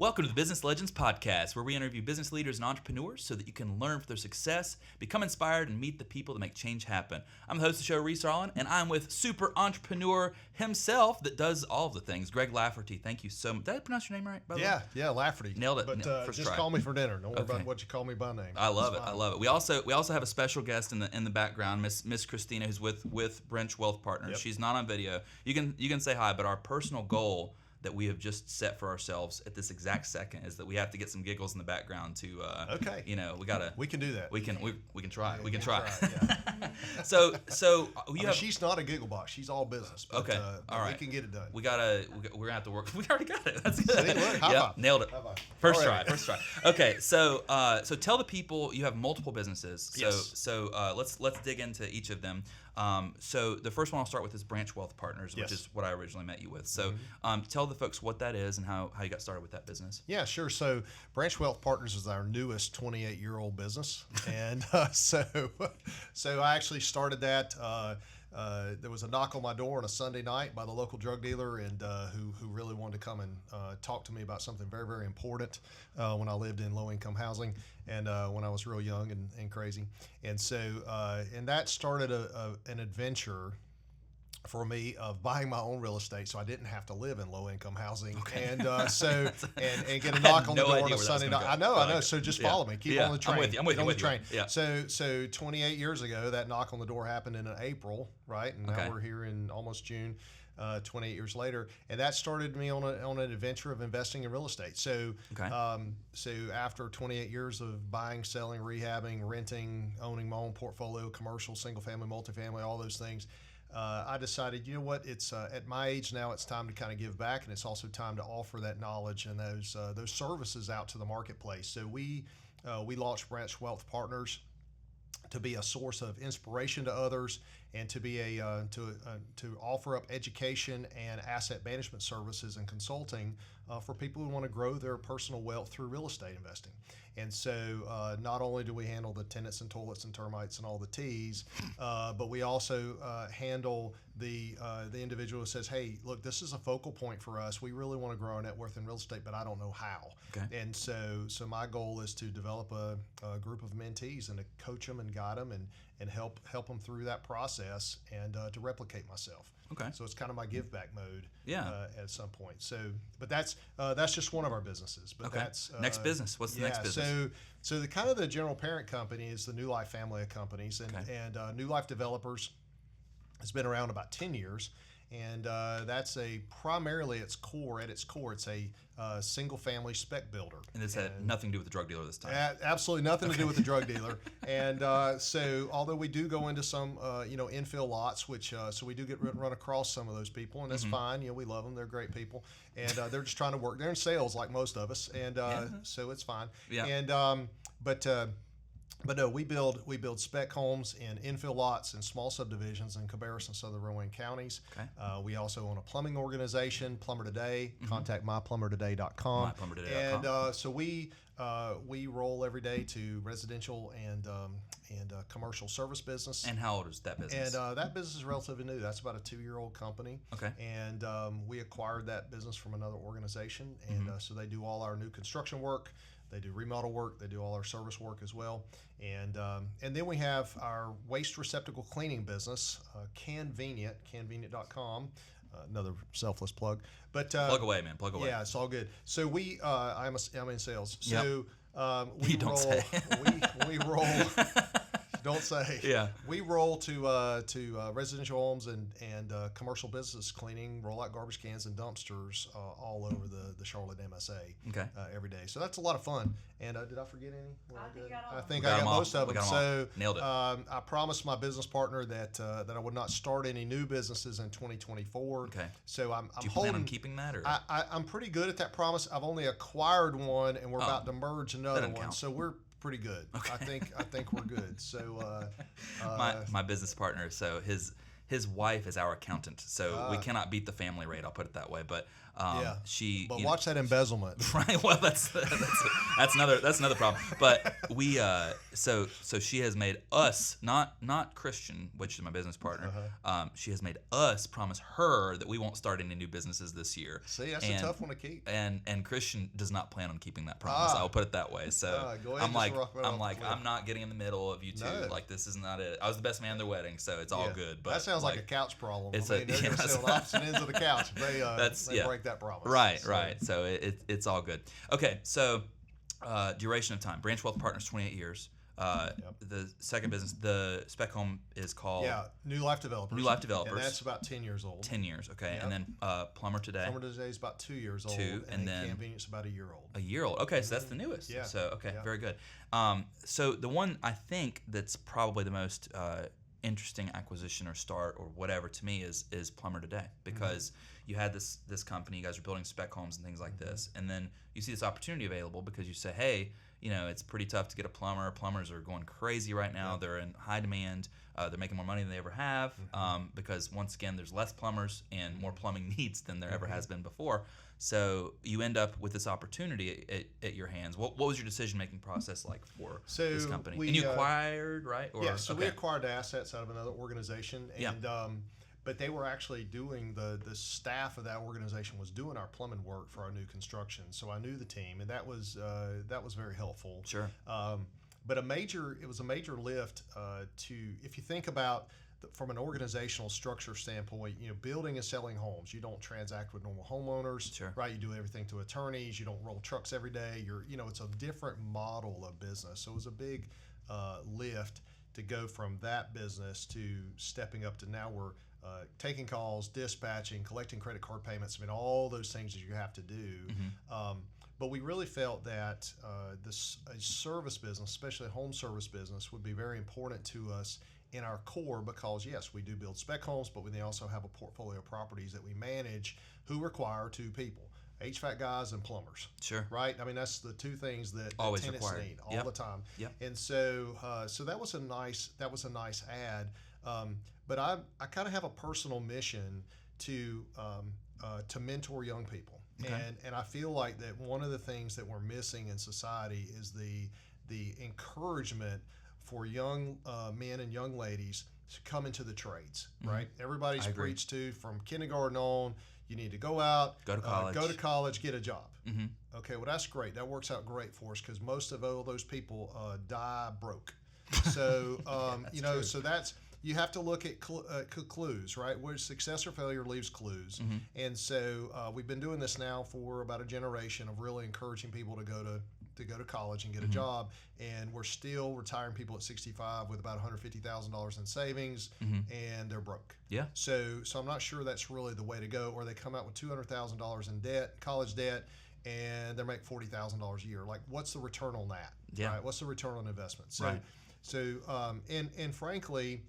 Welcome to the Business Legends Podcast, where we interview business leaders and entrepreneurs so that you can learn from their success, become inspired, and meet the people that make change happen. I'm the host of the show, Reese Arlen, and I'm with super entrepreneur himself that does all of the things, Greg Lafferty. Thank you so much. Did I pronounce your name right, by the way? Yeah, Lafferty. Nailed it. But First just try. call me for dinner. Don't worry about what you call me by name. I love it. We also have a special guest in the background, Miss Christina, who's with Branch Wealth Partners. Yep. She's not on video. You can say hi, but our personal goal that we have just set for ourselves at this exact second is that we have to get some giggles in the background to we can do that. We can try. Yeah, we can try. Yeah. So she's not a giggle box. She's all business. But, okay. All right. We can get it done. We're gonna have to work. We already got it. That's good. See, look, high five. Nailed it. High five. First try. Okay. So tell the people you have multiple businesses. So let's dig into each of them. So the first one I'll start with is Branch Wealth Partners, which is what I originally met you with. So tell the folks what that is and how you got started with that business. Yeah, sure. So Branch Wealth Partners is our newest 28-year-old business, and so I actually started that. There was a knock on my door on a Sunday night by the local drug dealer, and who really wanted to come and talk to me about something very, very important when I lived in low-income housing and when I was real young and crazy. And so and that started an adventure for me of buying my own real estate, so I didn't have to live in low-income housing, and and get a knock on the door on a Sunday night. I know. So just follow me. Keep on the train. I'm with you. Train. Yeah. So 28 years ago, that knock on the door happened in April, right? And now we're here in almost June. 28 years later, and that started me on an adventure of investing in real estate. So, so after 28 years of buying, selling, rehabbing, renting, owning my own portfolio, commercial, single family, multifamily, all those things. I decided, you know what, it's at my age now, it's time to kind of give back, and it's also time to offer that knowledge and those services out to the marketplace. So we launched Branch Wealth Partners to be a source of inspiration to others, and to be to offer up education and asset management services and consulting for people who want to grow their personal wealth through real estate investing. And so not only do we handle the tenants and toilets and termites and all the T's, but we also handle the individual who says, hey, look, this is a focal point for us. We really want to grow our net worth in real estate, but I don't know how. Okay. And so my goal is to develop a group of mentees and to coach them and guide them and help them through that process and to replicate myself. Okay. So it's kind of my give back mode. At some point. So, but that's just one of our businesses. But that's next business. What's the next business? So the general parent company is the New Life family of companies, and New Life Developers has been around about 10 years. And that's primarily at its core, it's a single family spec builder. And this had nothing to do with the drug dealer this time. Absolutely nothing to do with the drug dealer. And so although we do go into some infill lots, which so we do get run across some of those people, and that's fine. We love them; they're great people, and they're just trying to work. They're in sales like most of us, and so it's fine. Yeah. And But no, we build spec homes in infill lots and small subdivisions in Cabarrus and Southern Rowan counties. Okay. We also own a plumbing organization, Plumber Today. Contact myplumbertoday.com. Myplumbertoday.com. And so we roll every day to residential and commercial service business. And how old is that business? And that business is relatively new. That's about a 2-year-old company. Okay. And we acquired that business from another organization, and so they do all our new construction work. They do remodel work. They do all our service work as well. And then we have our waste receptacle cleaning business, canvenient.com. Another selfless plug. But plug away, man. Plug away. Yeah, it's all good. So I'm in sales. So we roll. Don't say. Yeah. We roll to residential homes and commercial business cleaning, roll out garbage cans and dumpsters all over the Charlotte MSA every day. So that's a lot of fun. And did I forget any? I think I got most of them. So nailed it. I promised my business partner that I would not start any new businesses in 2024. Okay. So I'm Do you plan on keeping that? Or? I'm pretty good at that promise. I've only acquired one, and we're about to merge another one. So we're pretty good. Okay. I think we're good. So my business partner, so his his wife is our accountant, so we cannot beat the family rate. I'll put it that way. But she. But watch that embezzlement. Right. Well, that's another problem. But we so she has made us not Christian, which is my business partner. She has made us promise her that we won't start any new businesses this year. See, that's a tough one to keep. And Christian does not plan on keeping that promise. I'll put it that way. So I'm like I'm not getting in the middle of you two. No. Like, this is not it. I was the best man at their wedding, so it's all good. But that sounds like a couch problem. They're going to sit on opposite ends of the couch. They break that promise. Right. So it's all good. Okay, so duration of time. Branch Wealth Partners, 28 years. The second business, the spec home, is called New Life Developers. New Life Developers. And that's about 10 years old. 10 years, okay. And then Plumber Today. Plumber Today is about 2 years old. And then Convenience about a year old. A year old. Okay, so that's the newest. Yeah. So very good. So the one I think that's probably the most interesting acquisition or start or whatever to me is Plumber Today, because you had this company, you guys are building spec homes and things like this, and then you see this opportunity available because you say, hey, it's pretty tough to get a plumber. Plumbers are going crazy right now. They're in high demand. They're making more money than they ever have because, once again, there's less plumbers and more plumbing needs than there ever has been before. So you end up with this opportunity at your hands. What was your decision-making process like for this company? And you acquired, right? So we acquired the assets out of another organization, and but they were actually doing the staff of that organization was doing our plumbing work for our new construction. So I knew the team, and that was very helpful. Sure. But it was a major lift if you think about from an organizational structure standpoint, building and selling homes, you don't transact with normal homeowners, right? You do everything to attorneys. You don't roll trucks every day. It's a different model of business. So it was a big lift to go from that business to stepping up to now we're taking calls, dispatching, collecting credit card payments. All those things that you have to do. But we really felt that a service business, especially a home service business, would be very important to us in our core because, yes, we do build spec homes, but we also have a portfolio of properties that we manage who require two people, HVAC guys and plumbers. Sure. Right? That's the two things that always tenants required. Need all the time. Yep. And so that was a nice add. But I kind of have a personal mission to mentor young people. Okay. And I feel like that one of the things that we're missing in society is the encouragement for young men and young ladies to come into the trades, right? Everybody's preached to from kindergarten on, you need to go out, go to college, get a job. Okay, well, that's great. That works out great for us because most of all those people die broke. So, so that's, you have to look at clues, right? Where success or failure leaves clues. And so we've been doing this now for about a generation of really encouraging people to go to college and get a job, and we're still retiring people at 65 with about $150,000 in savings, and they're broke. Yeah. So I'm not sure that's really the way to go. Or they come out with $200,000 in debt, college debt, and they make $40,000 a year. Like, what's the return on that? Yeah. Right? What's the return on investment? So, right. And frankly,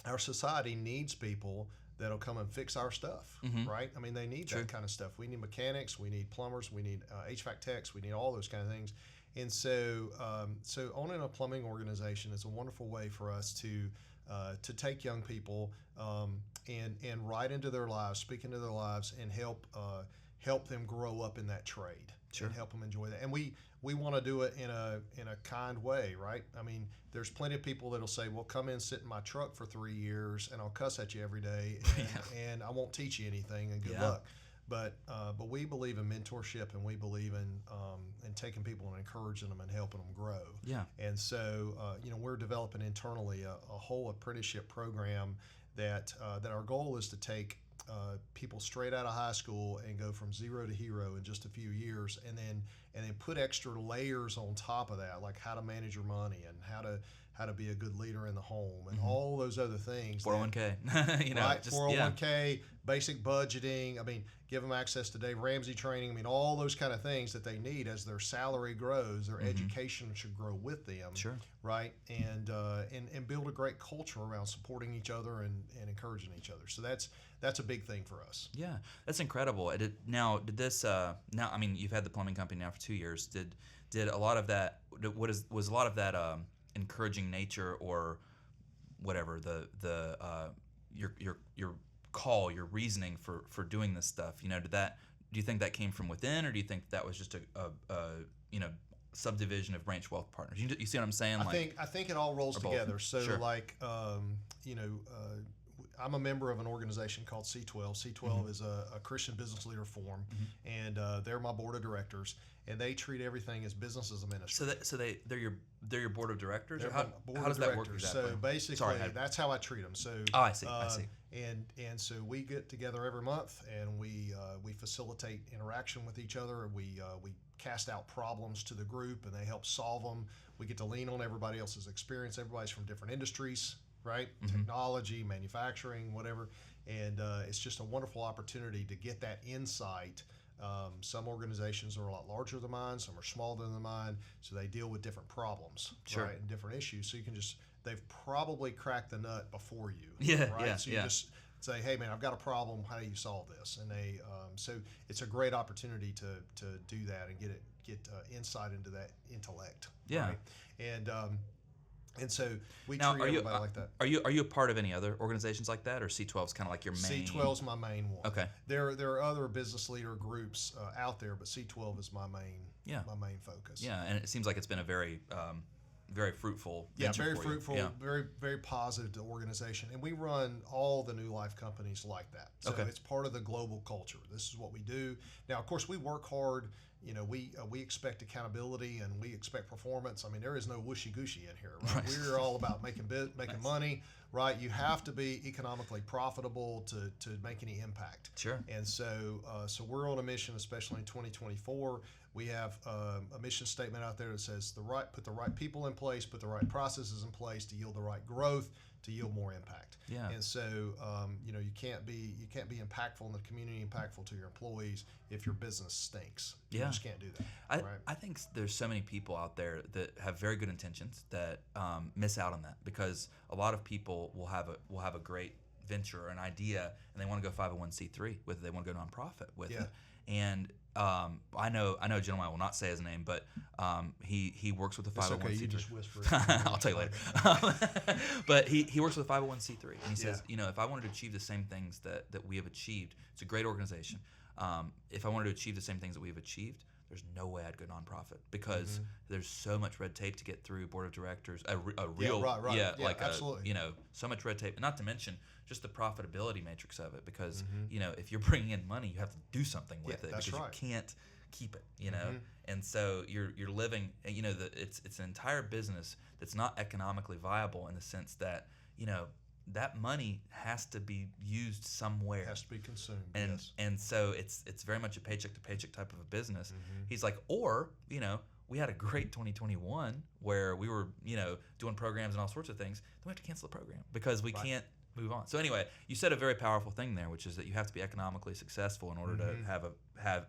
our society needs people that'll come and fix our stuff, right? They need that kind of stuff. We need mechanics, we need plumbers, we need HVAC techs, we need all those kind of things. And so owning a plumbing organization is a wonderful way for us to take young people and ride into their lives, speak into their lives, and help them grow up in that trade. Sure. And help them enjoy that. And we want to do it in a kind way, right? There's plenty of people that'll say, well, come in, sit in my truck for 3 years, and I'll cuss at you every day, and I won't teach you anything, and good luck. But we believe in mentorship, and we believe in taking people and encouraging them and helping them grow. Yeah. And so, we're developing internally a whole apprenticeship program that our goal is to take people straight out of high school and go from zero to hero in just a few years, and then put extra layers on top of that, like how to manage your money and how to be a good leader in the home and all those other things. 401k, right? 401k, basic budgeting. Give them access to Dave Ramsey training. All those kind of things that they need as their salary grows. Their education should grow with them. Sure. Right. And build a great culture around supporting each other and encouraging each other. So that's a big thing for us. Yeah, that's incredible. Did this? You've had the plumbing company now for 2 years. Did a lot of that? Was a lot of that encouraging nature or whatever the your call, your reasoning for doing this stuff? You know, do you think that came from within, or do you think that was just a subdivision of Branch Wealth Partners? You see what I'm saying? I think it all rolls together. So sure. I'm a member of an organization called C12. C12 is a Christian business leader forum, and they're my board of directors, and they treat everything as business as a ministry. So they're your board of directors. They're how does that work exactly? So basically, that's how I treat them. So I see. And so we get together every month, and we facilitate interaction with each other. We cast out problems to the group, and they help solve them. We get to lean on everybody else's experience. Everybody's from different industries, right? Technology, manufacturing, whatever. And it's just a wonderful opportunity to get that insight. Some organizations are a lot larger than mine, some are smaller than mine, so they deal with different problems, right, and different issues. So you can they've probably cracked the nut before you, right? So you just say, hey man, I've got a problem, how do you solve this? And they, so it's a great opportunity to do that and get insight into that intellect, right? And so we treat everybody like that. Are you a part of any other organizations like that, or C12 is kind of like your main? C12 is my main one. Okay. There are other business leader groups out there, but C12 is my main focus. Yeah, and it seems like it's been a very very fruitful venture very for fruitful, you. very very positive organization, and we run all the New Life companies like that. So it's part of the global culture. This is what we do. Now, of course, we work hard. You know, we expect accountability and we expect performance. I mean, there is no whooshy-gooshy in here, right? We're all about making money, right? You have to be economically profitable to make any impact. Sure. And so we're on a mission, especially in 2024. We have a mission statement out there that says put the right people in place, put the right processes in place to yield the right growth, to yield more impact. Yeah. And so you can't be impactful in the community, impactful to your employees if your business stinks. You just can't do that. I think there's so many people out there that have very good intentions that miss out on that, because a lot of people will have a great venture or an idea and they want to go 501c3 with it. They want to go nonprofit with it. And I know a gentleman, I will not say his name, but he works with a 501c3. Okay, you just whisper. I'll tell you later. But he works with a 501c3, and he says, if I wanted to achieve the same things that we have achieved, it's a great organization. If I wanted to achieve the same things that we have achieved, there's no way I'd go nonprofit, because there's so much red tape to get through board of directors, absolutely. So much red tape, not to mention just the profitability matrix of it, because if you're bringing in money, you have to do something with it, because you can't keep it, and so you're living, it's an entire business that's not economically viable, in the sense that that money has to be used somewhere. It has to be consumed. And so it's very much a paycheck to paycheck type of a business. He's like, we had a great 2021 where we were, doing programs and all sorts of things. Then we have to cancel the program because we can't move on. So anyway, you said a very powerful thing there, which is that you have to be economically successful in order to have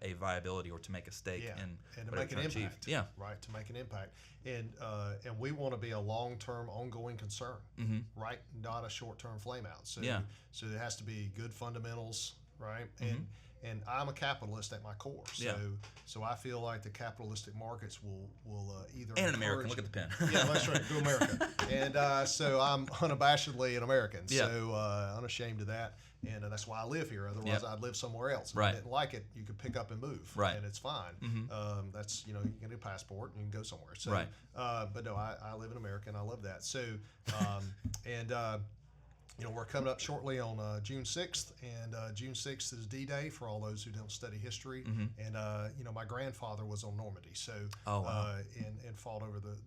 a viability, or to make a stake and to make an impact. Right, to make an impact. And we want to be a long-term, ongoing concern, right? Not a short-term flame-out. So so it has to be good fundamentals, right? And I'm a capitalist at my core. So I feel like the capitalistic markets will either and an American. Look at the pen. That's right. Go America. And so I'm unabashedly an American. So unashamed of that. And that's why I live here. Otherwise, I'd live somewhere else. If I didn't like it, you could pick up and move, and it's fine. That's you can get a passport and you can go somewhere. So, but no, I live in America and I love that. So, we're coming up shortly on June 6th, and June 6th is D-Day for all those who don't study history. And my grandfather was on Normandy, so and fought over the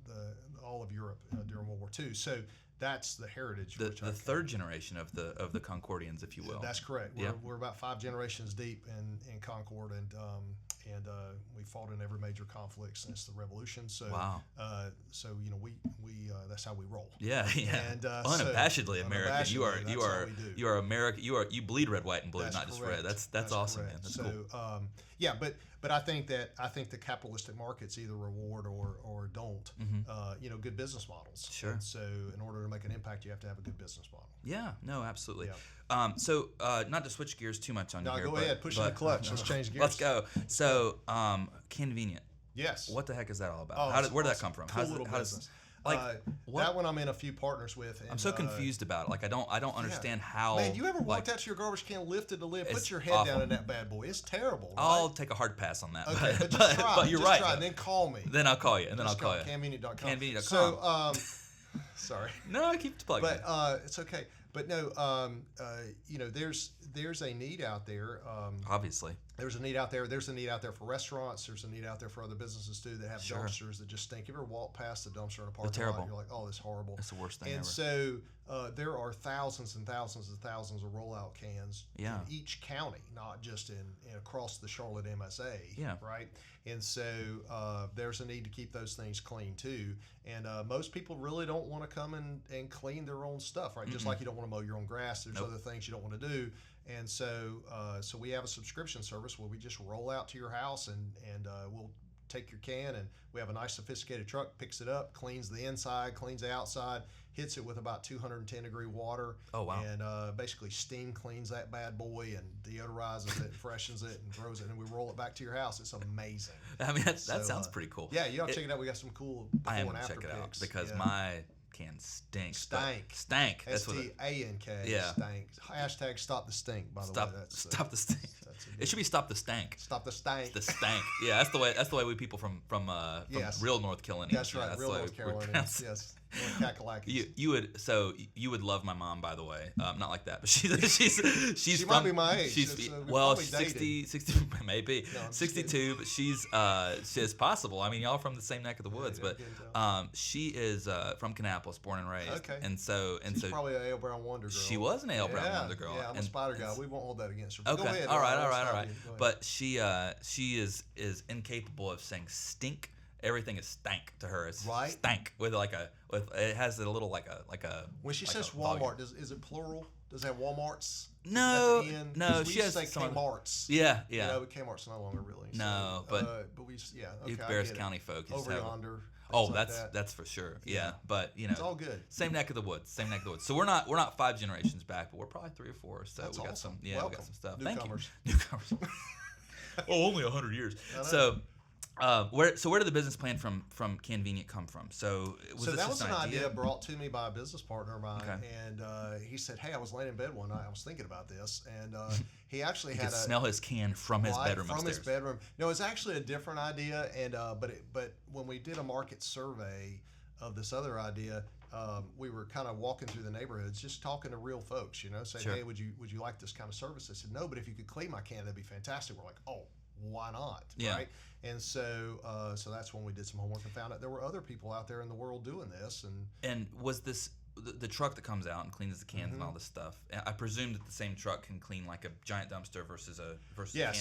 all of Europe during World War II. So that's the heritage. The third generation of the Concordians, if you will. That's correct. We're about 5 generations deep in Concord, and we fought in every major conflict since the Revolution. So so we that's how we roll. And unabashedly American. You are American. You bleed red, white, and blue, not just red. That's awesome, correct. man. That's cool. But I think the capitalistic markets either reward or don't. Good business models. Sure. And so in order to make an impact, you have to have a good business model. Yeah. No. Absolutely. Yeah. So not to switch gears too much on you here. No, go ahead. Push the clutch. Let's change gears. Let's go. So convenient. Yes. What the heck is that all about? Where did that come from? Cool little business. That one I'm in a few partners with. And, I'm so confused about it. Like I don't understand how. Man, you ever walked out to your garbage can, lifted the lid, put your head down in that bad boy? It's terrible. Right? I'll take a hard pass on that. Okay, but just try. But you're right. Try, and then call me. Then I'll call you, and then I'll call you. Convenient.com. Convenient.com. So, sorry. No, I keep plugging. But it's okay. But no, there's a need out there. Obviously. There's a need out there. There's a need out there for restaurants. There's a need out there for other businesses too that have dumpsters that just stink. You ever walk past the dumpster in a parking lot? You're like, oh, this is horrible. It's the worst thing ever. And so there are thousands and thousands and thousands of rollout cans in each county, not just in across the Charlotte MSA. Yeah. Right. And so there's a need to keep those things clean too. And most people really don't want to come and clean their own stuff, right? Just like you don't want to mow your own grass. There's other things you don't want to do. And so we have a subscription service where we just roll out to your house and we'll take your can, and we have a nice sophisticated truck, picks it up, cleans the inside, cleans the outside, hits it with about 210 degree water. Oh, wow. And basically steam cleans that bad boy and deodorizes it, freshens it, and throws it, and we roll it back to your house. It's amazing. I mean, that sounds pretty cool. Yeah, you ought to check it out. We got some cool before I am and after check it pics. out because my can stinks. Stank. That's what STANK. Yeah. Stank. Hashtag stop the stink. By the way, stop the stink. It should be stop the stank. Stop the stank. The stank. Yeah, that's the way we people from real North Carolina. That's right, real North Carolina. Yes. You would love my mom, by the way. Not like that, but she's she might be my age. She's 60 maybe 62, but she's possible. I mean, y'all from the same neck of the woods, but she is from Kannapolis, born and raised. Okay. And so she's probably an Ale Brown Wonder girl. She was an Ale Brown Wonder girl. Yeah, I'm a Spider guy. We won't hold that against her. Okay. Go ahead. All right. But she is incapable of saying stink. Everything is stank to her. It's stank with it has a little like a. When she says Walmart, is it plural? Does it have Walmarts? No, she has say Kmart's. Yeah. But Kmart's no longer really. No, so, but we Barris County folk over yonder. Oh, that's for sure. Yeah, but it's all good. Same neck of the woods. So we're not 5 generations back, but we're probably 3 or 4. So that's we got awesome. we got some stuff. Newcomers. Thank you. Newcomers. Only 100 years. So. Where did the business plan from Convenient come from? So that was an idea brought to me by a business partner of mine, and he said, "Hey, I was laying in bed one night. I was thinking about this, and he actually could smell his can from his bedroom upstairs. His bedroom. No, it's actually a different idea, and but when we did a market survey of this other idea, we were kind of walking through the neighborhoods, just talking to real folks, saying, "Hey, would you like this kind of service?" They said, "No, but if you could clean my can, that'd be fantastic." We're like, "Oh, why not?" Right? And so that's when we did some homework and found out there were other people out there in the world doing this. And was this the truck that comes out and cleans the cans and all this stuff? I presume that the same truck can clean like a giant dumpster versus a can.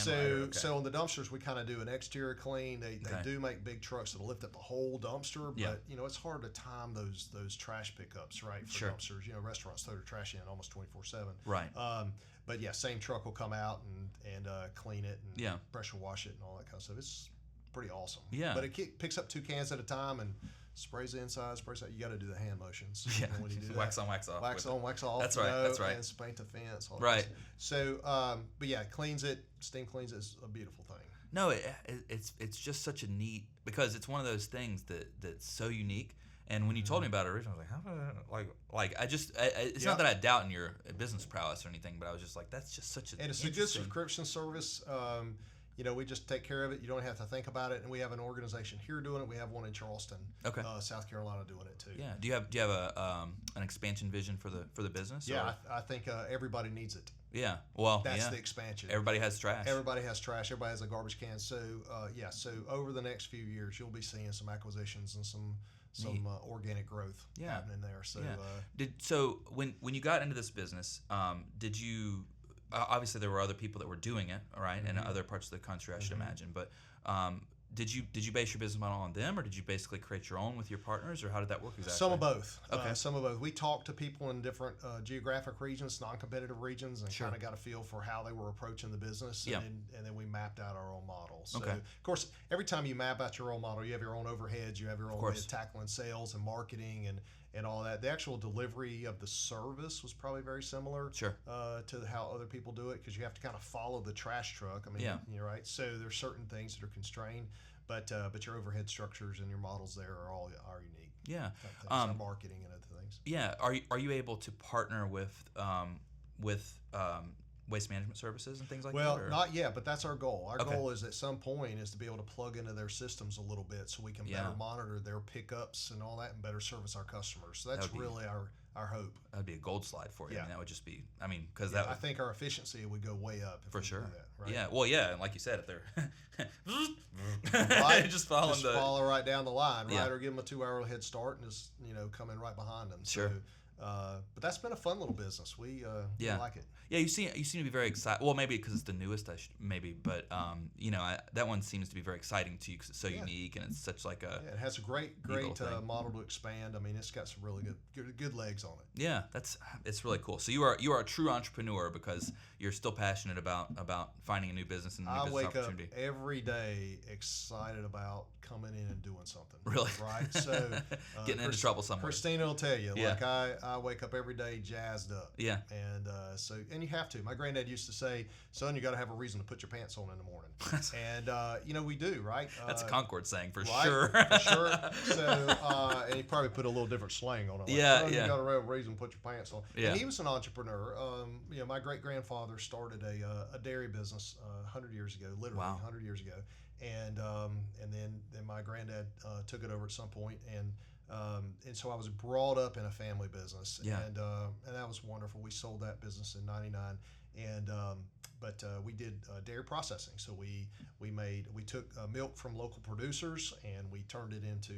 So on the dumpsters we kind of do an exterior clean. They do make big trucks that'll lift up the whole dumpster, but it's hard to time those trash pickups, right? For dumpsters, restaurants throw their trash in almost 24/7. Right. But same truck will come out and clean it and pressure wash it and all that kind of stuff. It's pretty awesome. Yeah. But it picks up 2 cans at a time and sprays the inside, sprays out. You got to do the hand motions. Yeah. When you do wax that. on, wax off. Wax on, wax off. That's right. That's right. And paint the fence. All right. So, but cleans it. Steam cleans it. It's a beautiful thing. No, it's just such a neat, because it's one of those things that's so unique. And when you told me about it originally, I was like, how did it's not that I doubt in your business prowess or anything, but I was just like, that's just such a and it's a good subscription service. We just take care of it. You don't have to think about it. And we have an organization here doing it. We have one in Charleston, South Carolina, doing it too. Yeah. Do you have an expansion vision for the business? Yeah, I think everybody needs it. Yeah. Well, that's the expansion. Everybody has trash. Everybody has trash. Everybody has a garbage can. So so over the next few years, you'll be seeing some acquisitions and some organic growth happening there. So when you got into this business, did you? Obviously, there were other people that were doing it, right, in other parts of the country, I should imagine. But did you base your business model on them, or did you basically create your own with your partners, or how did that work exactly? Some of both. Okay. Some of both. We talked to people in different geographic regions, non-competitive regions, and kind of got a feel for how they were approaching the business, and then we mapped out our own model. So, of course, every time you map out your own model, you have your own overheads, you have your own way of tackling sales and marketing and all that. The actual delivery of the service was probably very similar to how other people do it, because you have to kind of follow the trash truck. I mean, you're right. So there's certain things that are constrained, but your overhead structures and your models there are unique. Yeah. Our marketing and other things. Yeah. Are you able to partner with waste management services and things like that? Well, not yet, but that's our goal. Our goal is at some point is to be able to plug into their systems a little bit so we can better monitor their pickups and all that and better service our customers. So that's really our hope. That would be a gold slide for you. Yeah. I mean, that would just be, because I think our efficiency would go way up if for we sure. do that, right? Yeah. Well, yeah, and like you said, if they're right? just follow right down the line, right? Yeah. Or give them a 2-hour head start and just come in right behind them. Sure. So, but that's been a fun little business. We like it. Yeah, you seem to be very excited. Well, maybe because it's the newest, but that one seems to be very exciting to you because it's so unique and it's such like a. Yeah, it has a great model to expand. I mean, it's got some really good legs on it. Yeah, it's really cool. So you are a true entrepreneur because you're still passionate about finding a new business and a new business opportunity. I wake up every day excited about coming in and doing something. Really? Right. So getting into trouble somewhere. Christina will tell you. Like I wake up every day jazzed up. Yeah. And and you have to. My granddad used to say, "Son, you got to have a reason to put your pants on in the morning." And we do, right? That's a Concord saying for right? sure. For sure. So and he probably put a little different slang on it. Like, You got to have a reason to put your pants on. Yeah. And he was an entrepreneur. My great grandfather started a dairy business 100 years ago, literally 100 years ago, and then my granddad took it over at some point, and so I was brought up in a family business, and that was wonderful. We sold that business in '99, and but we did dairy processing. So we took milk from local producers and we turned it into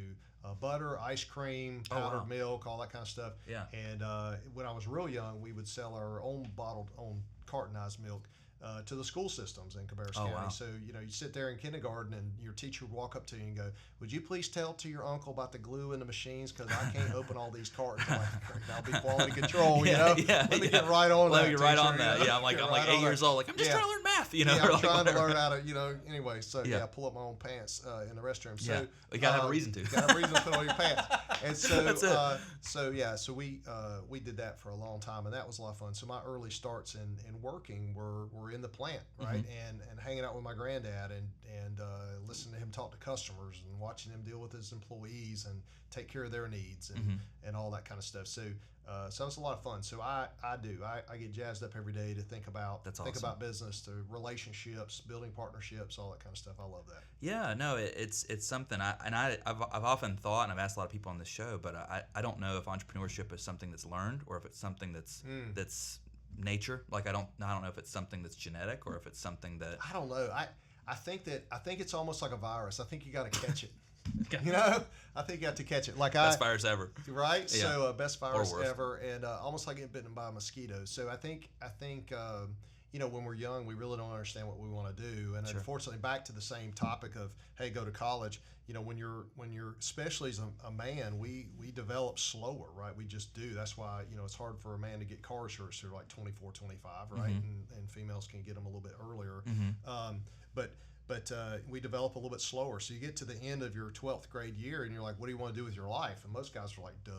butter, ice cream, powdered milk, all that kind of stuff. Yeah. And when I was real young, we would sell our own cartonized milk to the school systems in Cabarrus County. Wow. So, you sit there in kindergarten and your teacher would walk up to you and go, "Would you please tell to your uncle about the glue in the machines because I can't open all these cartons." I'm like, that'll be quality control, Let me get right on that. Let me get right teacher, on that. Yeah, I'm like 8 years old. Like, I'm just trying to learn math, Yeah, I'm trying to learn how to, anyway. So, pull up my own pants in the restroom. So, you got to have a reason to. Got to have a reason to put on your pants. And so, That's it. So we did that for a long time, and that was a lot of fun. So my early starts in working were in the plant, right? And hanging out with my granddad and listening to him talk to customers and watching him deal with his employees and take care of their needs and all that kind of stuff. So so it's a lot of fun. So I get jazzed up every day to think about about business, to relationships, building partnerships, all that kind of stuff. I love that. Yeah, no, it's something I've often thought, and I've asked a lot of people on this show, but I don't know if entrepreneurship is something that's learned or if it's something that's nature. Like I don't know if it's something that's genetic or if it's something that I don't know. I think it's almost like a virus. I think you got to catch it. Okay. I think you got to catch it. Like best virus ever. Right? Yeah. So best virus ever, and almost like getting bitten by a mosquito. So I think when we're young, we really don't understand what we want to do. And unfortunately, back to the same topic of, hey, go to college. When you're especially as a man, we develop slower, right? We just do. That's why it's hard for a man to get car insurance. They're like 24, 25, right? And females can get them a little bit earlier. But we develop a little bit slower. So you get to the end of your 12th grade year and you're like, what do you want to do with your life? And most guys are like, duh.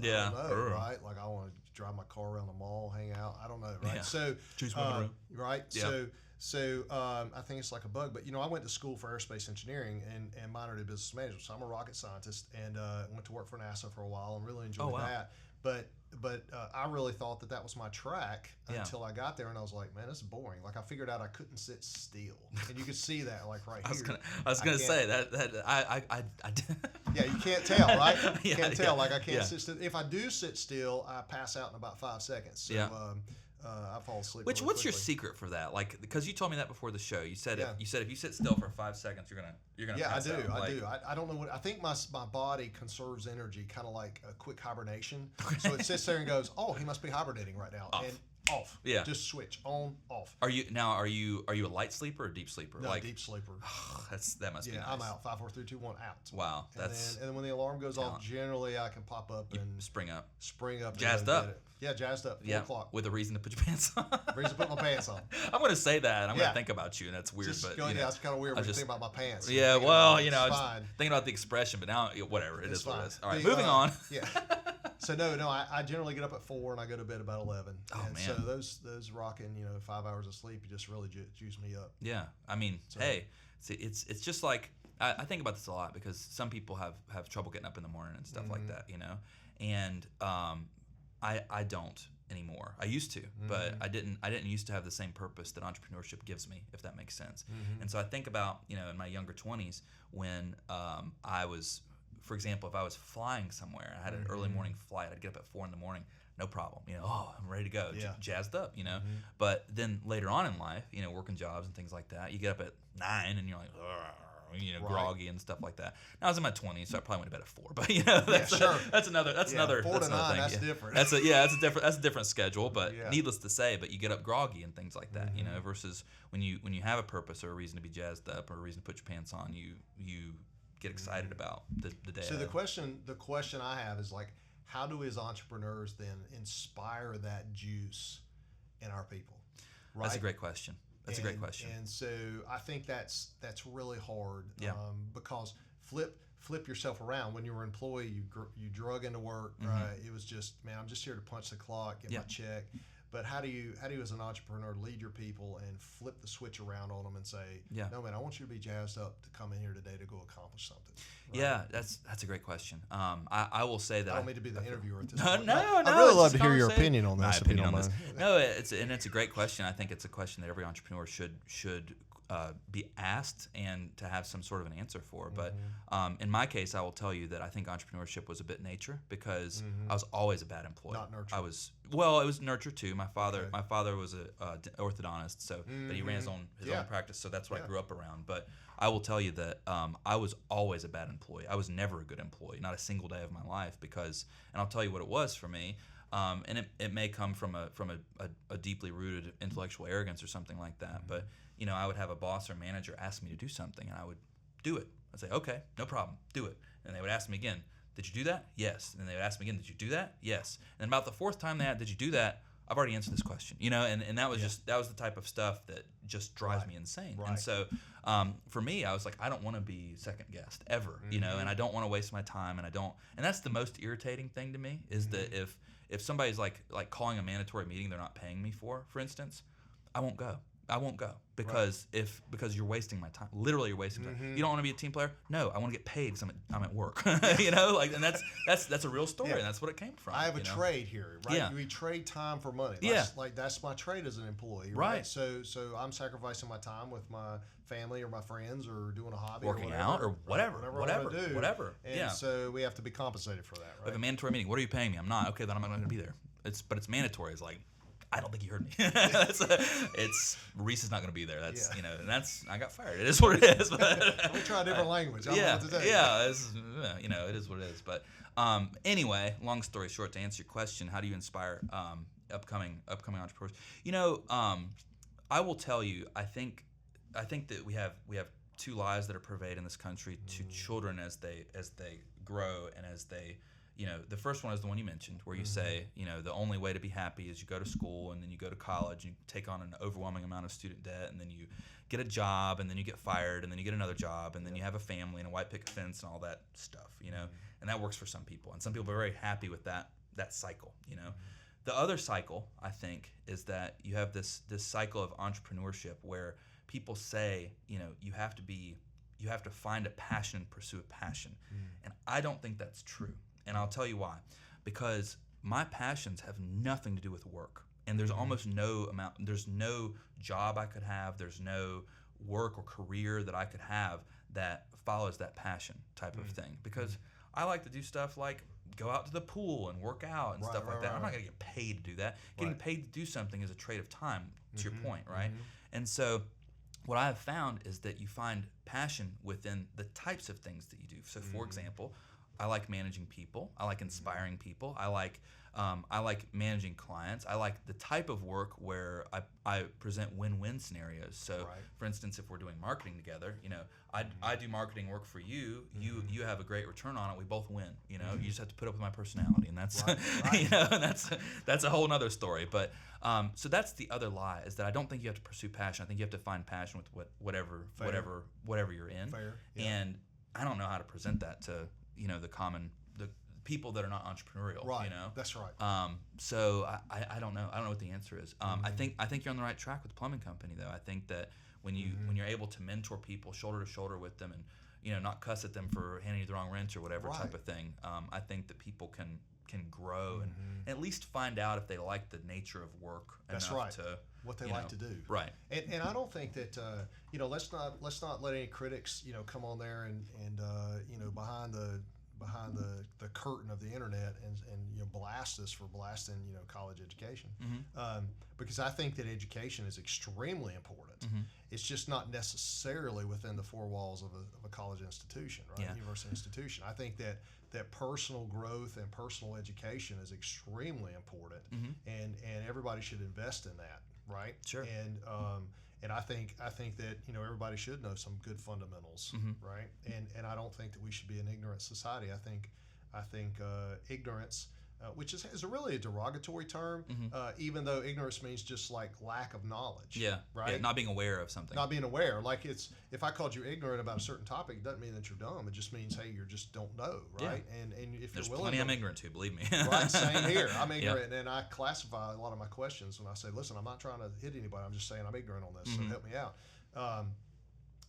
Yeah. I don't know, right? Like, I want to drive my car around the mall, hang out. I don't know, right? Yeah. So, choose one room. Right? Yeah. So I think it's like a bug. But, I went to school for aerospace engineering and minored in business management. So I'm a rocket scientist and went to work for NASA for a while and really enjoyed that. But I really thought that was my track until I got there, and I was like, man, this is boring. Like I figured out I couldn't sit still, and you could see that like right here. I was gonna say that I Yeah, you can't tell, right? You can't tell. Like I can't sit still. If I do sit still, I pass out in about 5 seconds. So, I fall asleep. What's really your secret for that? Like, because you told me that before the show. You said if you sit still for 5 seconds, you're gonna pass out. I do. I don't know what. I think my body conserves energy, kind of like a quick hibernation. So it sits there and goes, "Oh, he must be hibernating right now." Off. And off. Yeah. Just switch on, off. Are you a light sleeper or a deep sleeper? No, deep sleeper. That must be nice. I'm out. 5, 4, 3, 2, 1, out. Wow, and then when the alarm goes off, generally I can pop up and spring up. Jazzed up. Yeah, jazzed up. 4 o'clock. With a reason to put your pants on. Reason to put my pants on. I'm going to say that. I'm going to think about you, and that's weird. It's kind of weird when you think about my pants. Yeah, well, I was thinking about the expression, but now, whatever. It is what it is. All right, moving on. Yeah. So no, I generally get up at 4 and I go to bed about 11. Oh, and man. So those rocking, 5 hours of sleep, you just really juice me up. Yeah, I mean, hey, see, it's just like I think about this a lot because some people have trouble getting up in the morning and stuff like that, and I don't anymore. I used to, but I didn't used to have the same purpose that entrepreneurship gives me, if that makes sense. And so I think about in my younger 20s when I was, for example, if I was flying somewhere, I had an early morning flight, I'd get up at 4 in the morning, no problem. I'm ready to go, jazzed up, But then later on in life, working jobs and things like that, you get up at 9 and you're like, groggy and stuff like that. Now I was in my 20s, so I probably went to bed at 4. But that's another 4 to 9, thing. That's different. That's a different schedule. But needless to say, but you get up groggy and things like that, versus when you have a purpose or a reason to be jazzed up or a reason to put your pants on, you get excited about the day. So the question I have is like, how do we as entrepreneurs then inspire that juice in our people? Right? That's a great question. That's a great question. And so I think that's really hard. Because flip yourself around. When you were an employee, you drug into work, right? It was just, man, I'm just here to punch the clock, get my check. But how do you as an entrepreneur lead your people and flip the switch around on them and say, no, man, I want you to be jazzed up to come in here today to go accomplish something. Right? Yeah, that's a great question. I will say that I don't mean to be the interviewer at this point. No, I'd really love to hear your opinion on this. No, it's a great question. I think it's a question that every entrepreneur should be asked and to have some sort of an answer for. But in my case, I will tell you that I think entrepreneurship was a bit nature because I was always a bad employee. Not nurture. It was nurture too. My father was a orthodontist, so but he ran his own practice, so that's what I grew up around. But I will tell you that I was always a bad employee. I was never a good employee, not a single day of my life, because, and I'll tell you what it was for me. And it may come from a deeply rooted intellectual arrogance or something like that. But I would have a boss or manager ask me to do something, and I would do it. I'd say, okay, no problem, do it. And they would ask me again, did you do that? Yes. And they would ask me again, did you do that? Yes. And about the 4th time they had, did you do that? I've already answered this question, and that was that was the type of stuff that just drives me insane. Right. And so for me, I was like, I don't want to be second guessed ever, and I don't want to waste my time, and that's the most irritating thing to me is that if somebody's like calling a mandatory meeting they're not paying me for instance, I won't go because because you're wasting my time. Literally, you're wasting time. You don't want to be a team player? No, I want to get paid because I'm at work. And that's a real story, and that's what it came from. I have a trade here, right? Yeah. We trade time for money. That's my trade as an employee, right? So I'm sacrificing my time with my family or my friends or doing a hobby, working or out or whatever. And so we have to be compensated for that, right? We have a mandatory meeting. What are you paying me? I'm not. Okay, then I'm not going to be there. But it's mandatory. It's like, I don't think you heard me. Reese is not going to be there. That's and that's, I got fired. It is what it is. But we try a different language. I don't know what to tell you. It is what it is. But anyway, long story short, to answer your question, how do you inspire upcoming entrepreneurs? I will tell you, I think that we have 2 lies that are pervaded in this country to children as they grow and as they. The first one is the one you mentioned, where you say, the only way to be happy is you go to school and then you go to college and you take on an overwhelming amount of student debt and then you get a job and then you get fired and then you get another job and then you have a family and a white picket fence and all that stuff, and that works for some people. And some people are very happy with that cycle, The other cycle, I think, is that you have this cycle of entrepreneurship where people say, you have to find a passion and pursue a passion. And I don't think that's true. And I'll tell you why. Because my passions have nothing to do with work. And there's almost there's no job I could have, there's no work or career that I could have that follows that passion type of thing. Because I like to do stuff like go out to the pool and work out and stuff like that. I'm not going to get paid to do that. Getting paid to do something is a trade of time, to your point, right? And so what I have found is that you find passion within the types of things that you do. So for example, I like managing people. I like inspiring people. I like managing clients. I like the type of work where I present win-win scenarios. So, for instance, if we're doing marketing together, I do marketing work for you. You have a great return on it. We both win. You just have to put up with my personality, and that's that's a whole nother story. But so that's the other lie, is that I don't think you have to pursue passion. I think you have to find passion with whatever you're in. Fair. And I don't know how to present that to people that are not entrepreneurial. Right. You know. That's right. So I don't know. I don't know what the answer is. I think you're on the right track with the plumbing company though. I think that when you're able to mentor people shoulder to shoulder with them and not cuss at them for handing you the wrong wrench or whatever type of thing. I think that people can grow and at least find out if they like the nature of work. That's enough right. To what they like to do. Right. And I don't think that let's not let any critics come on there and behind the curtain of the internet and blast us for blasting college education. Because I think that education is extremely important. It's just not necessarily within the four walls of a college institution, right? University institution. I think that personal growth and personal education is extremely important, and everybody should invest in that, right? Sure. And I think that everybody should know some good fundamentals, right? And I don't think that we should be an ignorant society. I think ignorance, which is really a derogatory term, even though ignorance means just like lack of knowledge. Yeah. Right. Yeah, not being aware of something. Not being aware. Like if I called you ignorant about a certain topic, it doesn't mean that you're dumb. It just means, hey, you just don't know, right? Yeah. And if There's you're willing, plenty I'm ignorant to, believe me. Right. Same here. I'm ignorant, and I classify a lot of my questions when I say, listen, I'm not trying to hit anybody. I'm just saying I'm ignorant on this, so help me out.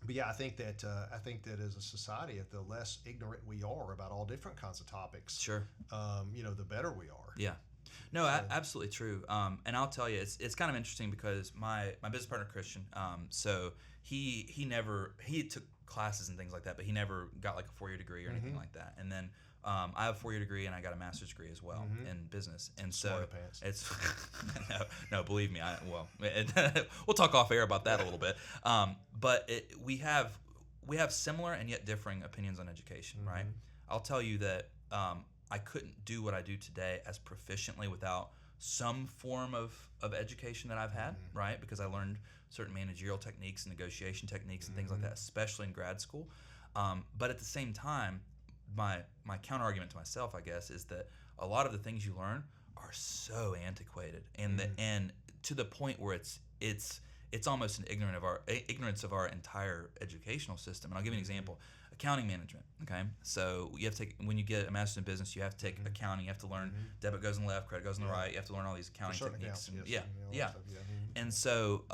But yeah, I think that as a society, if the less ignorant we are about all different kinds of topics, sure, the better we are. Yeah, no, absolutely true. And I'll tell you, it's kind of interesting because my business partner Christian, so he took classes and things like that, but he never got like a 4-year degree or anything like that. And then I have a 4-year degree and I got a master's degree as well in business. And so it's no, believe me, we'll talk off air about that a little bit. But we have similar and yet differing opinions on education, right? I'll tell you that I couldn't do what I do today as proficiently without some form of education that I've had, right? Because I learned certain managerial techniques and negotiation techniques and things like that, especially in grad school. But at the same time, my counter argument to myself, I guess, is that a lot of the things you learn are so antiquated, and to the point where it's almost an ignorance of our entire educational system. And I'll give you an example: accounting management. Okay, so you have to take, when you get a master's in business, you have to take accounting. You have to learn debit goes on the left, credit goes on the right. You have to learn all these accounting techniques. And so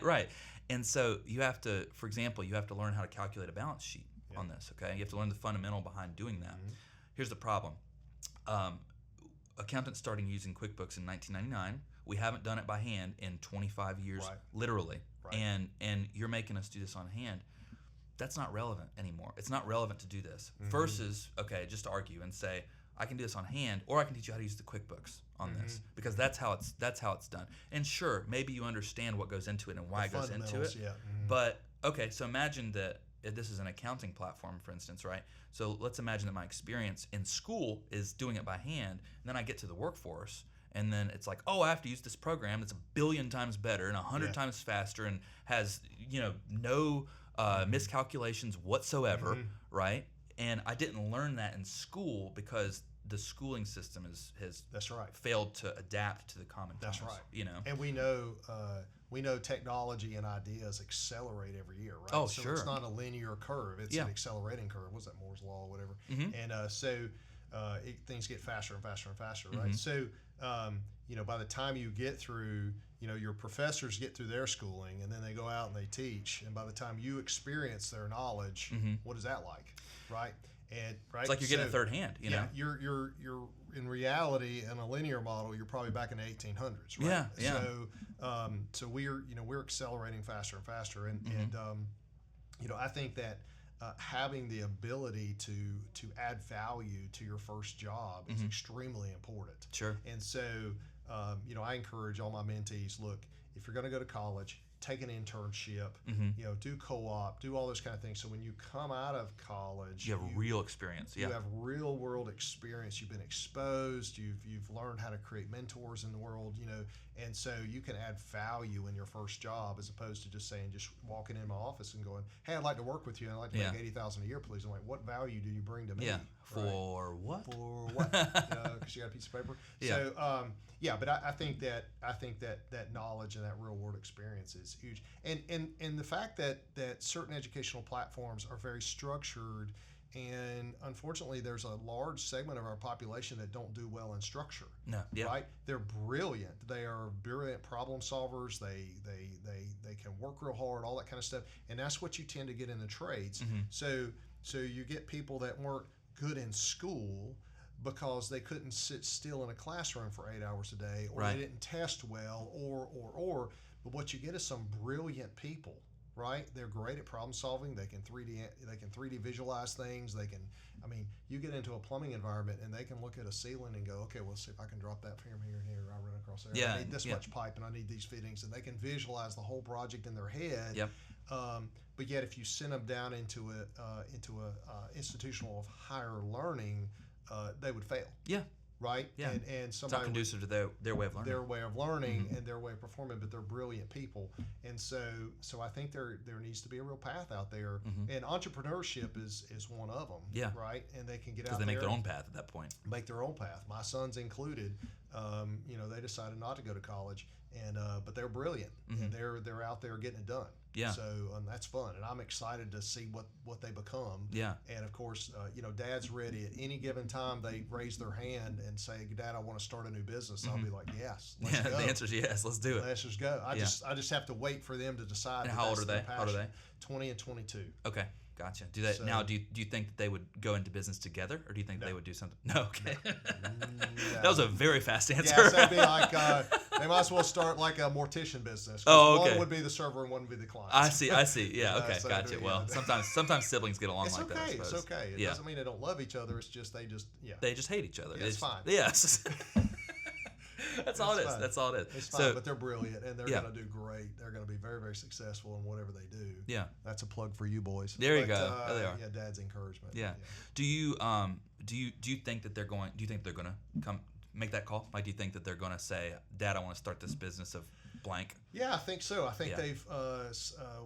right. And so you have to, for example, you have to learn how to calculate a balance sheet on this. Okay, you have to learn the fundamental behind doing that. Here's the problem: accountants started using QuickBooks in 1999. We haven't done it by hand in 25 years, literally. And you're making us do this on hand. That's not relevant anymore. It's not relevant to do this. Versus, okay, just argue and say, I can do this on hand, or I can teach you how to use the QuickBooks on this, because that's how it's done. And sure, maybe you understand what goes into it and why it goes into it. But okay, so imagine that this is an accounting platform, for instance, right? So let's imagine that my experience in school is doing it by hand, and then I get to the workforce, and then it's like, oh, I have to use this program that's 1 billion times better and 100 times faster and has no miscalculations whatsoever, right? And I didn't learn that in school because the schooling system has failed to adapt to the common times. That's right. And we know technology and ideas accelerate every year, right? Oh, so sure. It's not a linear curve; it's an accelerating curve. What's that, Moore's law, or whatever? And things get faster and faster and faster, right? So by the time you get through, your professors get through their schooling, and then they go out and they teach, and by the time you experience their knowledge, what is that like, right? And it's like you're getting a third hand, You're in reality in a linear model, you're probably back in the 1800s, right? So we're accelerating faster and faster, and I think that having the ability to add value to your first job is extremely important. Sure. And so I encourage all my mentees, look, if you're going to go to college, take an internship, do co-op, do all those kind of things. So when you come out of college, you have real experience. You have real world experience. You've been exposed. You've learned how to create mentors in the world. And so you can add value in your first job as opposed to just walking in my office and going, "Hey, I'd like to work with you. I'd like to make $80,000 a year, please." I'm like, "What value do you bring to me?" Yeah. For what? For what? Because you got a piece of paper. Yeah. So but I think that knowledge and that real world experience is huge. And the fact that certain educational platforms are very structured And unfortunately, there's a large segment of our population that don't do well in structure. No, yeah. Right? They're brilliant. They are brilliant problem solvers. They can work real hard, all that kind of stuff. And that's what you tend to get in the trades. So you get people that weren't good in school because they couldn't sit still in a classroom for 8 hours a day, or they didn't test well, or. But what you get is some brilliant people. Right, they're great at problem solving. They can 3D visualize things. You get into a plumbing environment and they can look at a ceiling and go, okay, well, let's see if I can drop that from here and here. I run across there. Yeah, I need this much pipe and I need these fittings, and they can visualize the whole project in their head. Yep. But yet, if you send them down into a institutional of higher learning, they would fail. Yeah. Right? Yeah. And it's not conducive to their way of learning. Their way of learning and their way of performing, but they're brilliant people. And so I think there needs to be a real path out there. And entrepreneurship is one of them. Yeah. Right? And they can get out there. Because they make their own path at that point. Make their own path. My sons included. They decided not to go to college, but they're brilliant. And they're out there getting it done. Yeah. So that's fun, and I'm excited to see what they become. Yeah. And of course, Dad's ready at any given time. They raise their hand and say, "Dad, I want to start a new business." I'll be like, "Yes, let's go." The answer is yes. Let's do it. Let's just go. I just have to wait for them to decide. And how old are they? 20 and 22. Okay. Gotcha. Do you think that they would go into business together, or do you think they would do something? No. Okay. No. That was a very fast answer. Yeah, so it'd be like they might as well start like a mortician business. Oh, okay. One would be the server and one would be the client. I see. Yeah. Okay. So gotcha. Well, sometimes siblings get along like that. I suppose. It's okay. It doesn't mean they don't love each other. It's just they just hate each other. It's fine. Yes. That's all it is. That's all it is. It's fine, but they're brilliant, and they're going to do great. They're going to be very, very successful in whatever they do. Yeah. That's a plug for you boys. There you go. There they are. Yeah, Dad's encouragement. Yeah. Do you think that they're going to come make that call? Like, do you think that they're going to say, "Dad, I want to start this business of blank"? Yeah, I think so. I think they've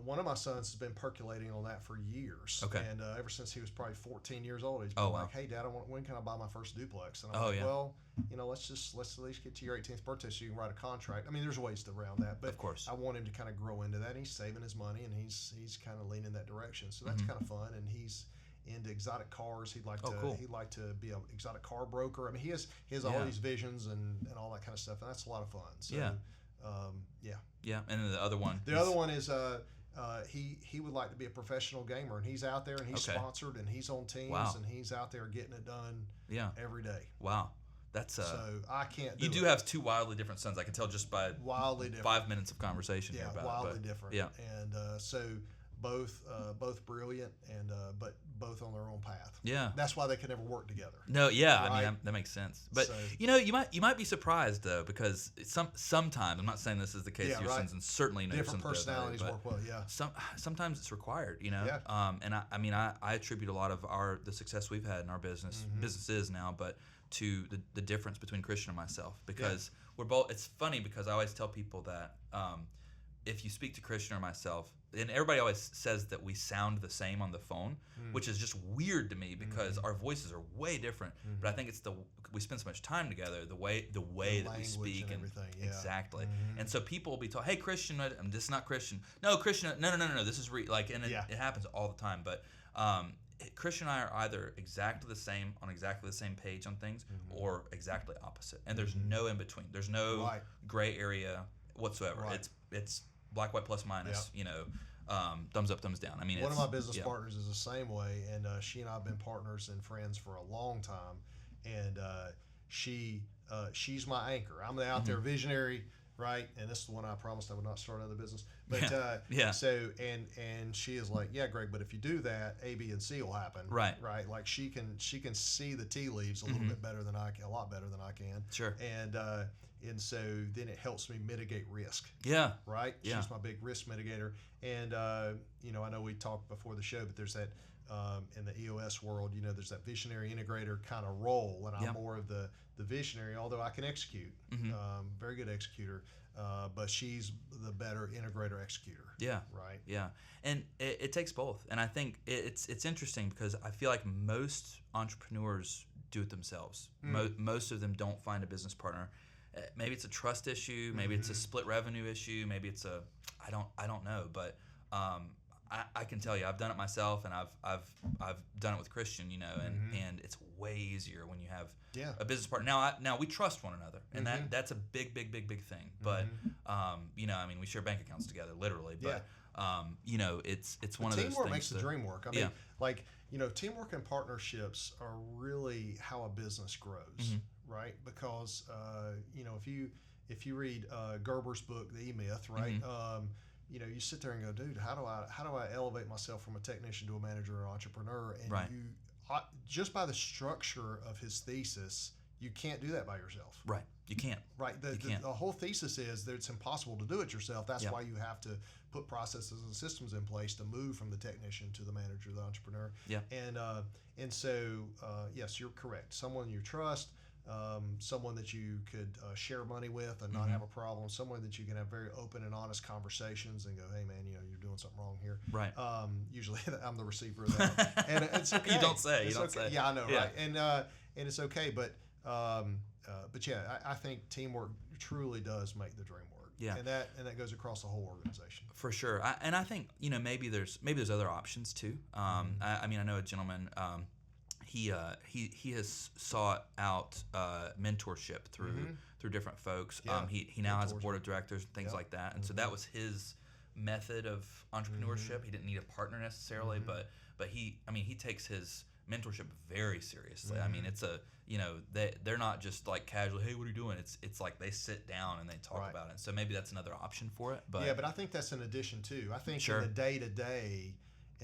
one of my sons has been percolating on that for years. Okay. And ever since he was probably 14 years old, he's been like, "Hey, Dad, when can I buy my first duplex?" And I'm like, "Well, let's at least get to your 18th birthday so you can write a contract." I mean, there's ways around that, but of course, I want him to kind of grow into that. He's saving his money and he's kind of leaning that direction. So that's kind of fun. And he's into exotic cars. He'd like to be an exotic car broker. I mean, he has all these visions and all that kind of stuff, and that's a lot of fun. So, yeah. And then the other one. The other one is he would like to be a professional gamer, and he's out there and he's sponsored and he's on teams and he's out there getting it done every day. Wow. That's so I can't do you do have two wildly different sons. I can tell just by wildly different 5 minutes of conversation here about wildly it. Different. Yeah. And so both brilliant and but both on their own path. Yeah. That's why they can never work together. No, yeah, right? I mean that makes sense. But you might be surprised though, because sometimes, I'm not saying this is the case of your sons, and certainly different personalities work well. Yeah. Sometimes it's required, Yeah. And I attribute a lot of the success we've had in our businesses now, but to the difference between Christian and myself, because we're both. It's funny because I always tell people that if you speak to Christian or myself, and everybody always says that we sound the same on the phone, which is just weird to me because our voices are way different. But I think it's we spend so much time together, the way that we speak and everything. Yeah. Exactly. And so people will be told, "Hey, Christian, this is not Christian. No, Christian, no. This is it happens all the time. But Christian and I are either exactly the same on exactly the same page on things, or exactly opposite. And there's no in between. There's no gray area whatsoever. Right. It's black, white, plus, minus. Thumbs up, thumbs down. I mean, one of my business partners is the same way, and she and I have been partners and friends for a long time. And she's my anchor. I'm the out there visionary, right? And this is the one I promised I would not start another business. But so and she is like, "Yeah, Greg, but if you do that, A, B, and C will happen." Right. Like she can see the tea leaves a little bit better than I can, a lot better than I can. Sure. And so then it helps me mitigate risk. Yeah. Right? Yeah. She's my big risk mitigator. And, I know we talked before the show, but there's that, in the EOS world, there's that visionary integrator kind of role. And I'm more of the visionary, although I can execute. Very good executor. But she's the better integrator executor. Yeah. Right? Yeah. And it takes both. And I think it's interesting because I feel like most entrepreneurs do it themselves. Most of them don't find a business partner. Maybe it's a trust issue. Maybe it's a split revenue issue. Maybe it's I don't know. But I can tell you, I've done it myself, and I've done it with Christian, you know, and it's way easier when you have a business partner. Now we trust one another, and that's a big thing. But you know, I mean, we share bank accounts together, literally. But you know, it's one of those things. Teamwork makes the dream work. I mean, like, you know, teamwork and partnerships are really how a business grows, right? Because you know, if you read Gerber's book, The E-Myth, right? You know, you sit there and go, dude, how do I elevate myself from a technician to a manager or entrepreneur? And you just by the structure of his thesis, you can't do that by yourself. Right. You can't. Right. The whole thesis is that it's impossible to do it yourself. That's why you have to put processes and systems in place to move from the technician to the manager, the entrepreneur. Yeah. And so yes, you're correct. Someone you trust. Someone that you could share money with and not have a problem, someone that you can have very open and honest conversations and go, hey man, you know, you're doing something wrong here. Right. Usually I'm the receiver of that. And it's okay. You don't say. Yeah, I know, right? And it's okay, but yeah, I think teamwork truly does make the dream work. Yeah. And that goes across the whole organization. For sure. I think, you know, maybe there's other options too. I mean, I know a gentleman. He has sought out mentorship through different folks. He now has a board of directors and things like that, and so that was his method of entrepreneurship. He didn't need a partner necessarily, but he takes his mentorship very seriously. I mean, it's they're not just like casually, hey, what are you doing? It's like they sit down and they talk about it. So maybe that's another option for it. But but I think that's an addition too. I think in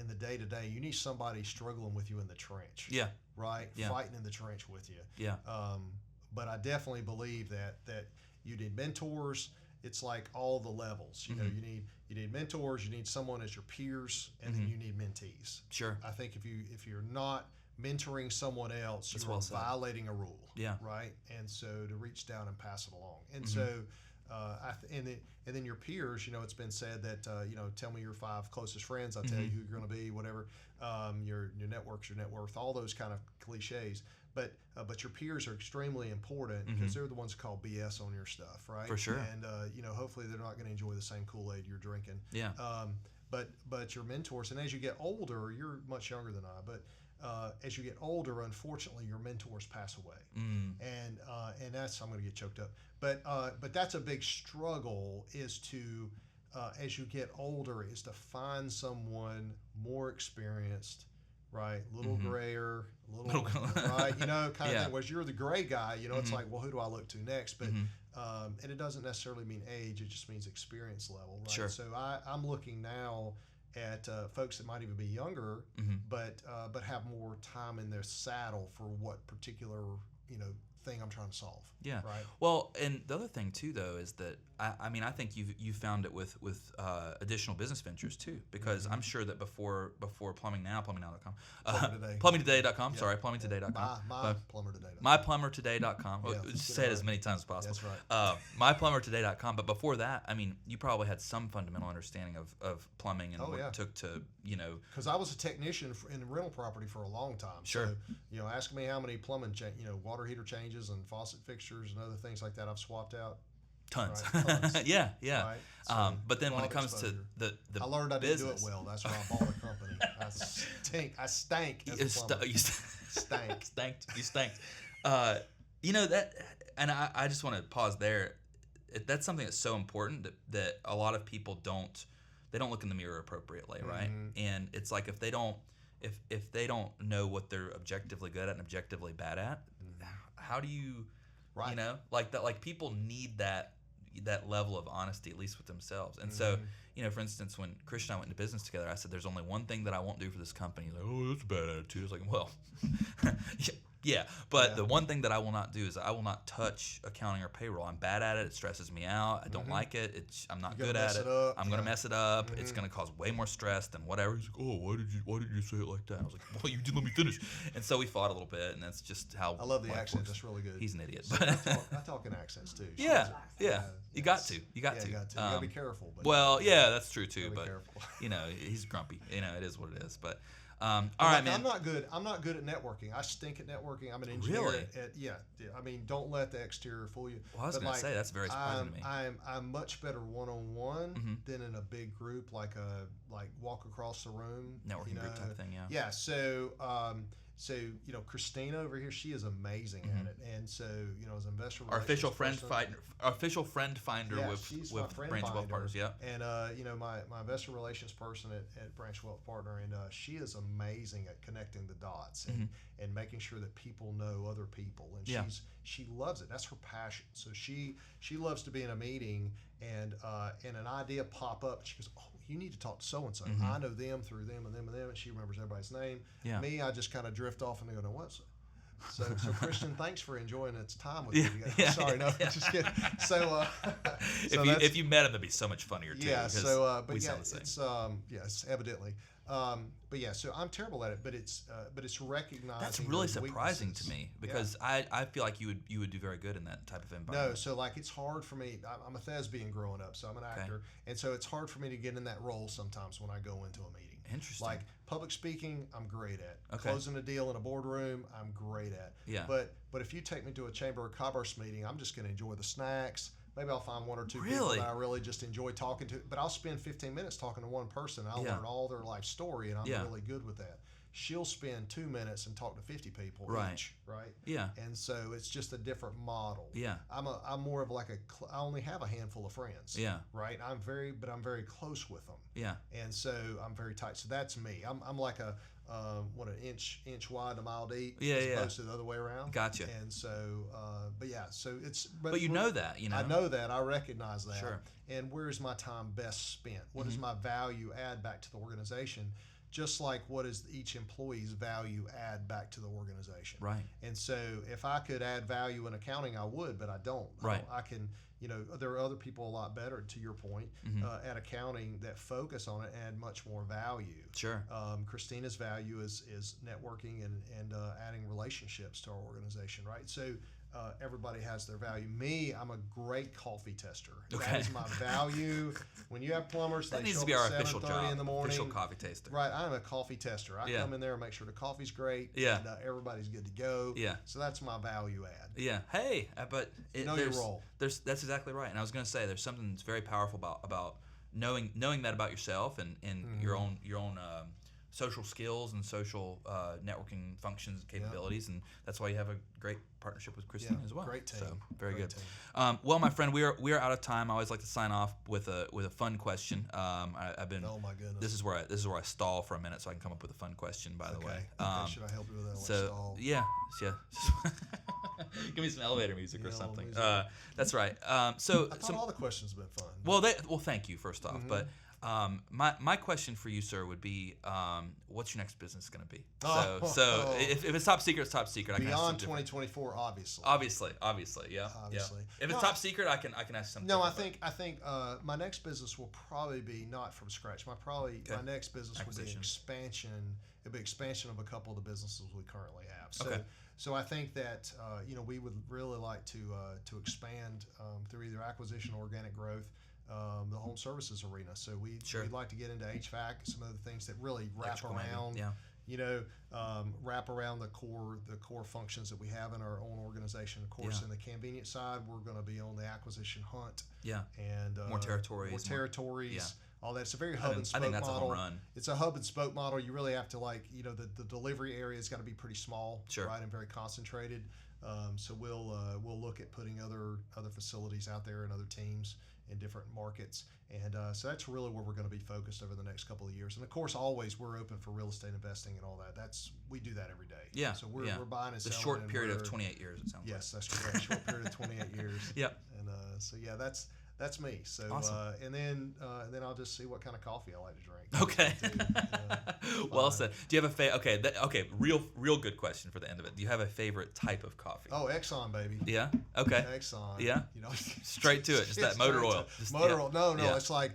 the day to day, you need somebody struggling with you in the trench. Yeah. Right? Yeah. Fighting in the trench with you. Yeah. But I definitely believe that you need mentors. It's like all the levels. You know, you need mentors, you need someone as your peers, and then you need mentees. Sure. I think if you're not mentoring someone else, you're violating a rule. Yeah. Right? And so to reach down and pass it along. And so and then your peers, you know, it's been said that, you know, tell me your 5 closest friends, I'll tell you who you're going to be, whatever. Your network's your net worth, all those kind of cliches. But your peers are extremely important because they're the ones who call BS on your stuff, right? For sure. And, you know, hopefully they're not going to enjoy the same Kool-Aid you're drinking. Yeah. But your mentors, and as you get older, you're much younger than I, but as you get older, unfortunately, your mentors pass away, and that's, I'm going to get choked up. But that's a big struggle. Is to as you get older, is to find someone more experienced, right? A little grayer, right? You know, kind of thing. Whereas you're the gray guy, you know, it's like, well, who do I look to next? But and it doesn't necessarily mean age; it just means experience level, right? Sure. So I'm looking now at folks that might even be younger, but have more time in their saddle for what particular, you know, thing I'm trying to solve. Yeah. Right. Well, and the other thing too, though, is that I mean, I think you found it with additional business ventures too, because I'm sure that before plumbingnow.com, plumbingtoday.com. Sorry, plumbingtoday.com. myplumbertoday.com. Say it as many times as possible. That's right. myplumbertoday.com. But before that, I mean, you probably had some fundamental understanding of plumbing and what it took to, you know. Because I was a technician in rental property for a long time. Sure. So, you know, ask me how many plumbing, water heater changes and faucet fixtures and other things like that I've swapped out. Tons. Right? Yeah. Right? So, but then when it comes to the I learned I didn't do it well. That's why I bought a company. I stank as a plumber. You stank. You know that, and I just want to pause there. That's something that's so important that a lot of people don't look in the mirror appropriately, right? And it's like if they don't know what they're objectively good at and objectively bad at, how do you, you know, like that? Like people need that level of honesty, at least with themselves. And so, you know, for instance, when Christian and I went into business together, I said, "There's only one thing that I won't do for this company." He's like, "Oh, that's a bad attitude." I was like, "Well, but the one thing that I will not do is I will not touch accounting or payroll. I'm bad at it. It stresses me out. I don't like it. I'm not good at it. I'm going to mess it up. It's going to cause way more stress than whatever." He's like, "Oh, why did you say it like that?" I was like, "Well, you didn't let me finish." And so we fought a little bit, and that's just how I love the accent. That's really good. He's an idiot. So I talk in accents too. Yeah. You got to. You got to. You got to be careful. Well, yeah, that's true too. But you know, he's grumpy. You know, it is what it is. But All right, man. I'm not good at networking. I stink at networking. I'm an engineer. Really? Yeah. I mean, don't let the exterior fool you. Well, I was going to say that's very surprising to me. I'm much better one-on-one than in a big group, like walk across the room. Networking group type thing, yeah. Yeah. So, Christina over here, she is amazing at it. And so, as an investor our official friend finder with Branch Wealth Partners, yeah. And, my investor relations person at Branch Wealth Partner, and she is amazing at connecting the dots and making sure that people know other people. And she loves it. That's her passion. So she loves to be in a meeting and an idea pop up. She goes, oh, you need to talk to so-and-so. I know them through them and them and them, and she remembers everybody's name. Yeah. Me, I just kind of drift off and they go, no, what's so Christian, thanks for enjoying its time with me. Sorry, no, just kidding. So, if you met him, that'd be so much funnier too. Yeah. So, but we yeah, sound the same. it's evidently. But yeah, so I'm terrible at it, but it's recognizing. That's really surprising to me because I feel like you would do very good in that type of environment. No, so it's hard for me. I'm a thespian growing up, so I'm an actor, and so it's hard for me to get in that role sometimes when I go into a meeting. Interesting. Like public speaking, I'm great at. Okay. Closing a deal in a boardroom, I'm great at. Yeah. But if you take me to a chamber of commerce meeting, I'm just going to enjoy the snacks. Maybe I'll find one or two people that I really just enjoy talking to. But I'll spend 15 minutes talking to one person. And I'll learn all their life story, and I'm really good with that. She'll spend 2 minutes and talk to 50 people each, right? Yeah. And so it's just a different model. Yeah. I'm more of like I only have a handful of friends. Yeah. Right. I'm very close with them. Yeah. And so I'm very tight. So that's me. I'm like an inch wide and a mile deep. Yeah. As opposed to the other way around. Gotcha. And so, but yeah. So it's. But you know that, I know that. I recognize that. Sure. And where is my time best spent? What is my value add back to the organization? Just like what is each employee's value add back to the organization. Right. And so if I could add value in accounting, I would, but I don't. Right. I can, there are other people a lot better, to your point, at accounting that focus on it and add much more value. Sure. Christina's value is networking and adding relationships to our organization, right? So everybody has their value. Me, I'm a great coffee tester. Okay. That is my value. When you have plumbers, that they needs show to be up our at official 7:30 job. in the morning. Official coffee taster. Right. I'm a coffee tester. I come in there and make sure the coffee's great. Yeah. And everybody's good to go. Yeah. So that's my value add. Yeah. Hey, but know your role. That's exactly right. And I was going to say there's something that's very powerful about knowing that about yourself and your own social skills and social networking functions and capabilities, and that's why you have a great partnership with Christine as well. Great team. So very great good. Well, my friend, we are out of time. I always like to sign off with a fun question. I've been. Oh my goodness. This is where I stall for a minute so I can come up with a fun question. By the way. Should I help you with that? So yeah. Give me some elevator music or something. Music. That's right. I thought all the questions have been fun. Well, thank you first off, but. My question for you, sir, would be, what's your next business going to be? So if it's top secret, it's top secret. Beyond 2024, obviously. Obviously, yeah. Obviously. Yeah. If it's top secret, I can ask something. No, I think my next business will probably be not from scratch. My next business will be expansion. It'll be expansion of a couple of the businesses we currently have. So I think that we would really like to expand through either acquisition or organic growth. The home services arena. So we'd like to get into HVAC, some other things that really wrap around, wrap around the core functions that we have in our own organization. Of course, in the convenience side, we're going to be on the acquisition hunt. Yeah. And more territories. All that. It's a very hub and spoke model. I think that's a home run. It's a hub and spoke model. You really have to the delivery area has got to be pretty small, right, and very concentrated. So we'll look at putting other facilities out there and other teams in different markets, and so that's really where we're going to be focused over the next couple of years. And of course, always we're open for real estate investing and all that. We do that every day. Yeah. So we're buying and selling. The short period of 28 years. It sounds. Yes, that's correct. Short period of 28 years. Yep. And so that's me. So awesome. And then I'll just see what kind of coffee I like to drink. Okay. Well said. Do you have a okay? Real good question for the end of it. Do you have a favorite type of coffee? Oh, Exxon, baby. Yeah. Okay. Exxon. Yeah. Straight to it. Just that motor oil. Oil. No. Yeah. It's like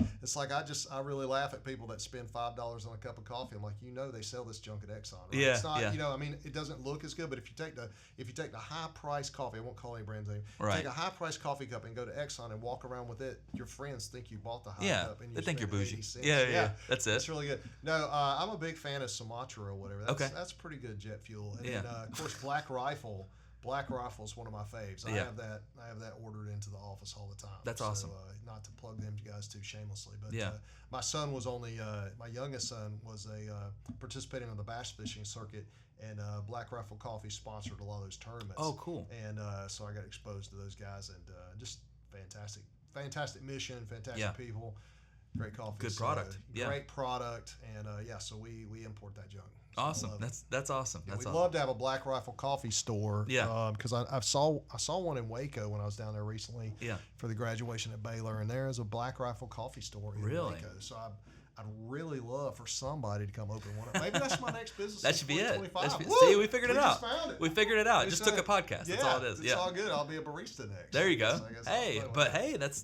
I really laugh at people that spend $5 on a cup of coffee. I'm like, they sell this junk at Exxon. Right? Yeah. It's not. I mean, it doesn't look as good. But if you take the high price coffee, I won't call any brands name. Right. Take a high price coffee cup and go to Exxon and walk around with it, your friends think you bought the high Yeah, cup, and you they think you're spent bougie. 80 cents. Yeah. That's it. It's really good. No, I'm a big fan of Sumatra or whatever. That's pretty good jet fuel. And then, of course, Black Rifle. Black Rifle is one of my faves. I have that ordered into the office all the time. That's awesome. Not to plug them guys too shamelessly, but my son was my youngest son was participating on the bass fishing circuit, and Black Rifle Coffee sponsored a lot of those tournaments. Oh, cool. And so I got exposed to those guys, and just fantastic mission, fantastic people, great coffee. Good product. Great product, and so we import that junk. So awesome. That's awesome. We'd love to have a Black Rifle coffee store. Yeah. Because I saw one in Waco when I was down there recently. Yeah. For the graduation at Baylor, and there is a Black Rifle coffee store in Waco. So I'd really love for somebody to come open one. Maybe that's my next business. That should be it. See, we figured it out. We figured it out. It just took a podcast. That's all it is. It's all good. I'll be a barista next. There you go.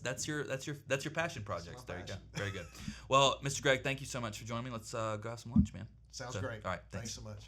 That's your passion projects. There you go. Very good. Well, Mr. Greg, thank you so much for joining me. Let's go have some lunch, man. Sounds great. All right. Thanks so much.